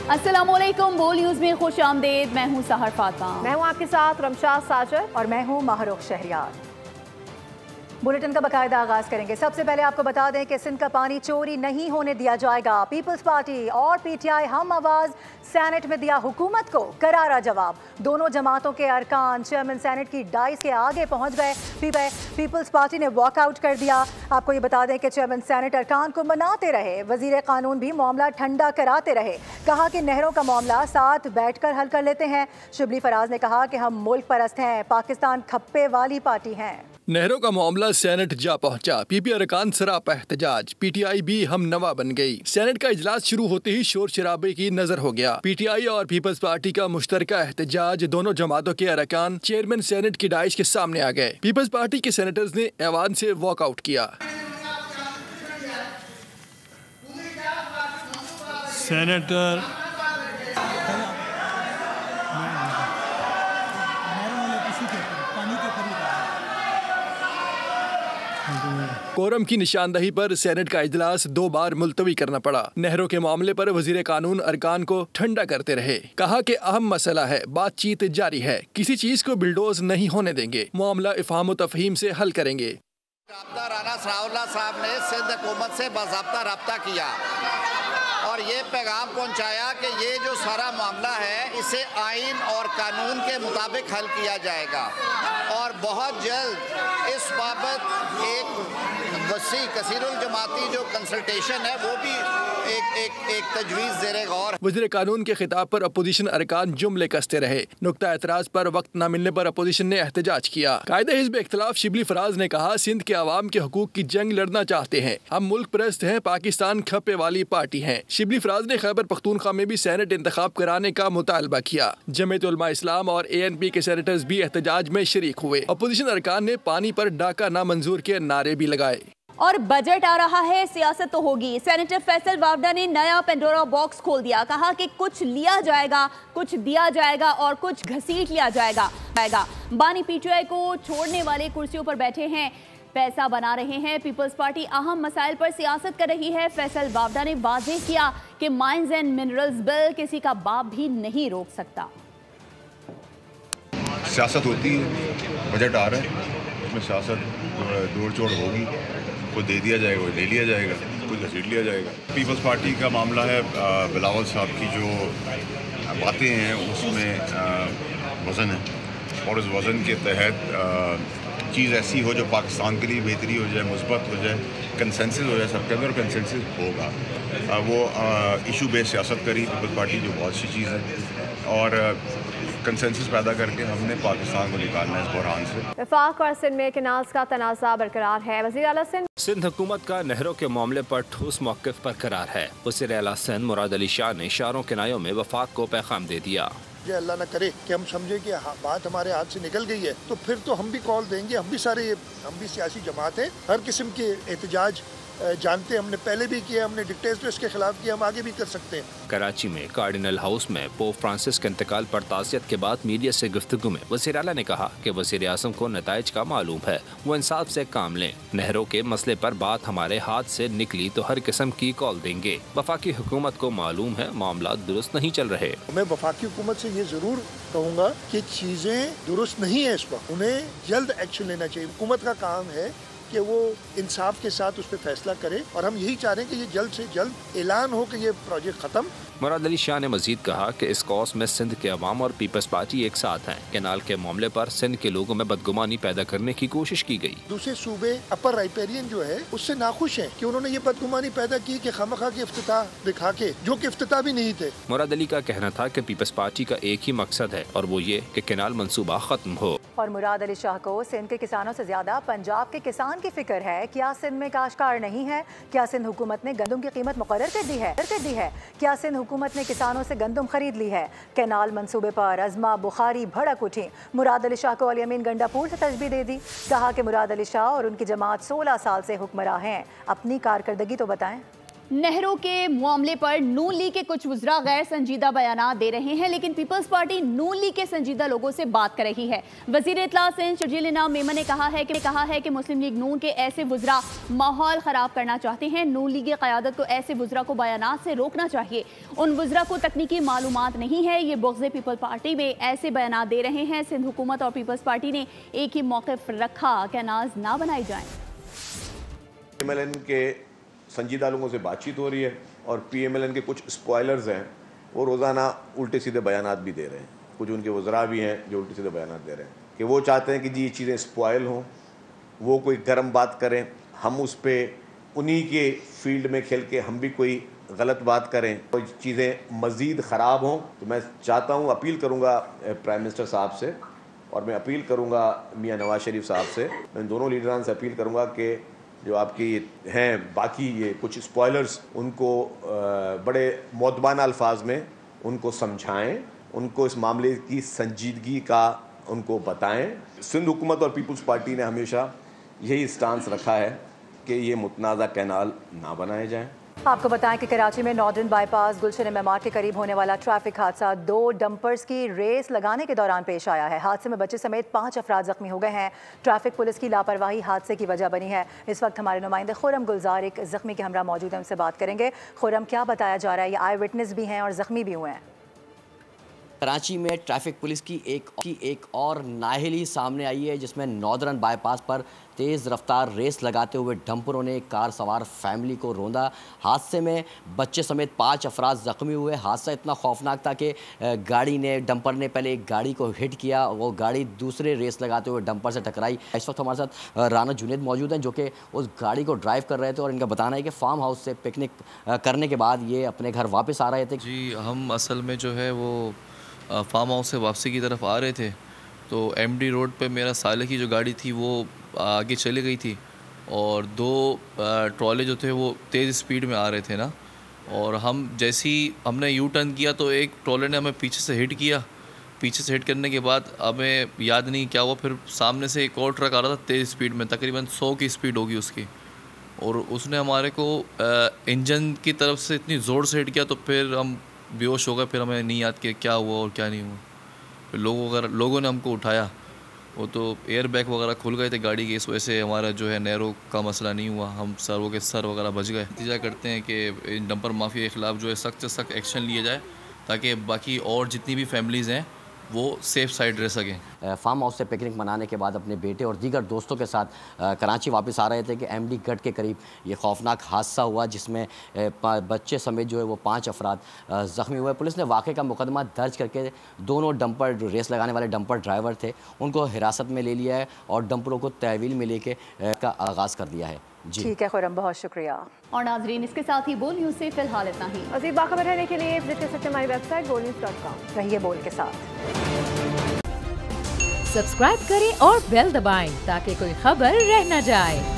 अस्सलामुअलैकुम, बोल न्यूज़ में खुश आमदेद। मैं हूँ सहर फातिमा। मैं हूँ आपके साथ रमशाद साजर और मैं हूँ माहरुख शहरियार। बुलेटिन का बाकायदा आगाज करेंगे। सबसे पहले आपको बता दें कि सिंध का पानी चोरी नहीं होने दिया जाएगा। पीपल्स पार्टी और पीटीआई हम आवाज सेनेट में दिया हुकूमत को करारा जवाब। दोनों जमातों के अरकान चेयरमैन सेनेट की डाइस के आगे पहुंच गए। पीपल्स पार्टी ने वॉकआउट कर दिया। आपको ये बता दें कि चेयरमैन सेनेट अरकान को मनाते रहे। वजीर कानून भी मामला ठंडा कराते रहे। कहा कि नहरों का मामला साथ बैठकर हल कर लेते हैं। शिबली फराज ने कहा कि हम मुल्क परस्त हैं, पाकिस्तान खप्पे वाली पार्टी हैं। नहरों का मामला सेनेट जा पहुंचा। पीपी अरकान सरापा एहतजाज। पीटीआई भी हम नवा बन गई। सेनेट का इजलास शुरू होते ही शोर शराबे की नजर हो गया। पीटीआई और पीपल्स पार्टी का मुश्तरका एहतजाज। दोनों जमातों के अरकान चेयरमैन सेनेट की डाइश के सामने आ गए। पीपल्स पार्टी के सेनेटर्स ने ऐवान से वॉकआउट किया। सेनेटर कोरम की निशानदही पर सेनेट का इजलास 2 बार मुलतवी करना पड़ा। नहरों के मामले पर वजीर कानून अरकान को ठंडा करते रहे। कहा कि अहम मसला है, बातचीत जारी है, किसी चीज को बिल्डोज नहीं होने देंगे, मामला इफ़हाम तफहीम से हल करेंगे। राना सनाउल्लाह साहब ने सिंध हुकूमत से बाज़ाब्ता रब्ता किया और ये पैगाम पहुंचाया कि ये जो सारा मामला है इसे आइन और कानून के मुताबिक हल किया जाएगा और बहुत जल्द इस बाबत एक वसी कसीरुल जमाती जो कंसल्टेशन है वो भी एक तजवीज़ ज़ेरे गौर। वज़ीर कानून के खिताब पर अपोजिशन अरकान जुमले कसते रहे। नुक्ता एतराज़ पर वक्त न मिलने पर अपोजिशन ने एहतजाज किया। कायदे हिज़्ब इख्तिलाफ शिबली फराज ने कहा, सिंध के अवाम के हकूक की जंग लड़ना चाहते हैं, हम मुल्क परस्त हैं, पाकिस्तान खप्पे वाली पार्टी हैं। शिबली फराज ने खैबर पख्तूनख्वा में भी सेनेट इंतखाब कराने का मुतालबा किया। जमीयत उलमा इस्लाम और ANP के सेनेटर्स भी एहतजाज में शरीक हुए। अपोजिशन अरकान ने पानी पर डाका नामंजूर के नारे भी लगाए। और बजट आ रहा है, सियासत तो होगी। सेनेटर फैसल वावडा ने नया पेंडोरा बॉक्स खोल दिया। कहा कि कुछ लिया जाएगा, कुछ दिया जाएगा और कुछ घसीट लिया जाएगा। बानी PTI को छोड़ने वाले कुर्सियों पर बैठे हैं, पैसा बना रहे हैं। पीपल्स पार्टी अहम मसाइल पर सियासत कर रही है। फैसल वावडा ने वाज़ेह किया कि माइंस एंड मिनरल्स बिल किसी का बाप भी नहीं रोक सकता। सियासत होती है, बजट आ रहा है, उसमें सियासत दौड़ चोड़ होगी। कोई दे दिया जाएगा, कोई ले लिया जाएगा, कोई घसीट लिया जाएगा। पीपल्स पार्टी का मामला है, बिलावल साहब की जो बातें हैं उसमें वज़न है और उस वज़न के तहत चीज़ ऐसी हो जो पाकिस्तान के लिए बेहतरी हो जाए, मुस्बत हो जाए, कंसेंसस हो जाए सबके अंदर, कंसेंसस होगा। वो इशू बेस्ड सियासत करी पीपल्स पार्टी, जो बहुत सी चीज़ है और कंसेंसस पैदा करके हमने पाकिस्तान को निकालना है इस बहरान से। वफाक और सिंध में किनाल्स का तनाज़ा बरकरार है। वज़ीर आला सिंध हुकूमत का नहरों के मामले पर ठोस मौक़िफ़ बरकरार है। वज़ीर आला सिंध मुराद अली शाह ने इशारों किनायों में वफाक को पैगाम दे दिया। अल्लाह न करे कि हम समझे कि बात हमारे हाथ से निकल गई है, तो फिर तो हम भी कॉल देंगे। हम भी सियासी जमात हैं, हर किस्म के एहतजाज जानते हैं, हमने पहले भी किया, हमने डिक्टेटर्स के खिलाफ किया, हम आगे भी कर सकते हैं। कराची में कार्डिनल हाउस में पोप फ्रांसिस के इंतकाल पर ताज़ियत के बाद मीडिया से गुफ्तगू में वज़ीर आला ने कहा कि वज़ीर आज़म को नताइज का मालूम है, वो इंसाफ से काम लें। नहरों के मसले पर बात हमारे हाथ से निकली तो हर किस्म की कॉल देंगे। वफाकी हुकूमत को मालूम है मामला दुरुस्त नहीं चल रहे। मैं वफाकी हुकूमत से ये जरूर कहूँगा कि चीजें दुरुस्त नहीं है, इस वक्त उन्हें जल्द एक्शन लेना चाहिए। हुकूमत का काम है कि वो इंसाफ के साथ उस पर फैसला करे और हम यही चाह रहे हैं कि ये जल्द से जल्द ऐलान हो कि ये प्रोजेक्ट खत्म। मुराद अली शाह ने मजीद कहा कि इस कॉज में सिंध के अवाम और पीपल्स पार्टी एक साथ हैं। कैनाल के मामले पर सिंध के लोगों में बदगुमानी पैदा करने की कोशिश की गई। दूसरे सूबे अपर राइपेरियन जो है उससे नाखुश है कि उन्होंने ये बदगुमानी पैदा की कि खामखा के इफ्तिताह दिखा के, जो कि इफ्तिताह भी नहीं थे। मुराद अली का कहना था कि पीपल्स पार्टी का एक ही मकसद है और वो ये कि कैनाल मंसूबा खत्म हो। और मुराद अली शाह को सिंध के किसानों से ज्यादा पंजाब के किसान की फिक्र है। क्या सिंध में काश्तकार नहीं है? क्या सिंध हुकूमत ने गंदम की कीमत मुकर्रर कर दी है? क्या सिंध हुकूमत ने किसानों से गंदम खरीद ली है? कैनाल मंसूबे पर अज़मा बुखारी भड़क उठी। मुराद अली शाह को अली अमीन गंडापुर से तजबीह दे दी। कहा कि मुराद अली शाह और उनकी जमात 16 साल से हुक्मरां हैं, अपनी कारकर्दगी तो बताएं। नहरों के मामले पर नून लीग के कुछ वुज़रा गैर संजीदा बयान दे रहे हैं, लेकिन पीपल्स पार्टी नून लीग के संजीदा लोगों से बात कर रही है। वज़ीर इत्तला सिंध शर्जील इनाम मेमन ने कहा है कि मुस्लिम लीग नून के ऐसे वुज़रा माहौल ख़राब करना चाहते हैं। नून लीग की क़यादत को ऐसे वुज़रा को बयानात से रोकना चाहिए। उन वुज़रा को तकनीकी मालूमात नहीं है। ये बुग़्ज़ पीपल्स पार्टी में ऐसे बयान दे रहे हैं। सिंध हुकूमत और पीपल्स पार्टी ने एक ही मौक़िफ़ रखा कि अनाज ना बनाई जाए। PMLN के संजीदा लोगों से बातचीत हो रही है और PMLN के कुछ स्पॉयलर्स हैं, वो रोज़ाना उल्टे सीधे बयानात भी दे रहे हैं। कुछ उनके वज़रा भी हैं जो उल्टे सीधे बयानात दे रहे हैं कि वो चाहते हैं कि जी ये चीज़ें स्पॉयल हों, वो कोई गर्म बात करें, हम उस पर उन्हीं के फील्ड में खेल के हम भी कोई गलत बात करें, कोई चीज़ें मज़ीद ख़राब हों। तो मैं चाहता हूँ, अपील करूँगा प्राइम मिनिस्टर साहब से और मैं अपील करूँगा मियाँ नवाज़ शरीफ साहब से, मैं दोनों लीडरान से अपील करूँगा कि जो आपकी हैं बाकी ये कुछ स्पॉयलर्स, उनको बड़े मौदबाना अल्फाज में उनको समझाएं, उनको इस मामले की संजीदगी का उनको बताएं। सिंध हुकूमत और पीपल्स पार्टी ने हमेशा यही स्टांस रखा है कि ये मुतनाज़ा कैनाल ना बनाए जाएं। आपको बताएं कि कराची में नॉर्दर्न बाईपास गुलशन मेमार के करीब होने वाला ट्रैफिक हादसा 2 डंपर्स की रेस लगाने के दौरान पेश आया है। हादसे में बच्चे समेत 5 अफराद जख्मी हो गए हैं। ट्रैफिक पुलिस की लापरवाही हादसे की वजह बनी है। इस वक्त हमारे नुमाइंदे खुरम गुलजार एक जख्मी के हमरा मौजूद है, उनसे बात करेंगे। खुरम, क्या बताया जा रहा है? ये आई विटनेस भी हैं और जख्मी भी हुए हैं। कराची में ट्रैफिक पुलिस की एक और नाअहली सामने आई है, जिसमें नॉर्दर्न बाईपास पर तेज़ रफ्तार रेस लगाते हुए डंपरों ने कार सवार फैमिली को रौंदा। हादसे में बच्चे समेत 5 अफराद ज़ख्मी हुए। हादसा इतना खौफनाक था कि डंपर ने पहले एक गाड़ी को हिट किया, वो गाड़ी दूसरे रेस लगाते हुए डंपर से टकराई। इस वक्त हमारे साथ राना जुनेद मौजूद हैं, जो कि उस गाड़ी को ड्राइव कर रहे थे और इनका बताना है कि फार्म हाउस से पिकनिक करने के बाद ये अपने घर वापस आ रहे थे। जी, हम असल में जो है वो फार्म हाउस से वापसी की तरफ आ रहे थे, तो MD रोड पे मेरा साले की जो गाड़ी थी वो आगे चली गई थी और 2 ट्रॉले जो थे वो तेज़ स्पीड में आ रहे थे ना, और हम जैसे ही हमने यू टर्न किया तो एक ट्रॉले ने हमें पीछे से हिट किया। पीछे से हिट करने के बाद हमें याद नहीं क्या हुआ, फिर सामने से एक और ट्रक आ रहा था तेज़ स्पीड में, तकरीबन 100 की स्पीड होगी उसकी, और उसने हमारे को इंजन की तरफ से इतनी ज़ोर से हिट किया तो फिर हम बेहोश हो गए। फिर हमें नहीं याद कि क्या हुआ और क्या नहीं हुआ। फिर लोगों ने हमको उठाया, वो तो एयर बैग वगैरह खुल गए थे गाड़ी के, इस वजह से हमारा जो है नहरों का मसला नहीं हुआ, हम सर्वों के सर वगैरह बच गए। नतीजा करते हैं कि इन डंपर माफिया के ख़िलाफ़ जो है सख्त से सख्त एक्शन लिया जाए, ताकि बाकी और जितनी भी फैमिलीज़ हैं वो सेफ साइड रह सकें। फार्म हाउस से पिकनिक मनाने के बाद अपने बेटे और दीगर दोस्तों के साथ कराची वापस आ रहे थे कि MD गढ़ के करीब ये खौफनाक हादसा हुआ, जिसमें बच्चे समेत जो है वो 5 अफराद ज़ख्मी हुए। पुलिस ने वाक़े का मुकदमा दर्ज करके दोनों डंपर रेस लगाने वाले डंपर ड्राइवर थे उनको हिरासत में ले लिया है और डंपरों को तहवील में लेके का आगाज़ कर दिया है। जी ठीक है खुरम, बहुत शुक्रिया। और नाजरीन, इसके साथ ही बोल न्यूज़ से फिलहाल इतना ही। मज़ीद बाखबर रहने के लिए विजिट कर सकते हैं हमारी वेबसाइट bolnews.com। रहिए बोल के साथ। सब्सक्राइब करें और बेल दबाएं ताकि कोई खबर रह न जाए।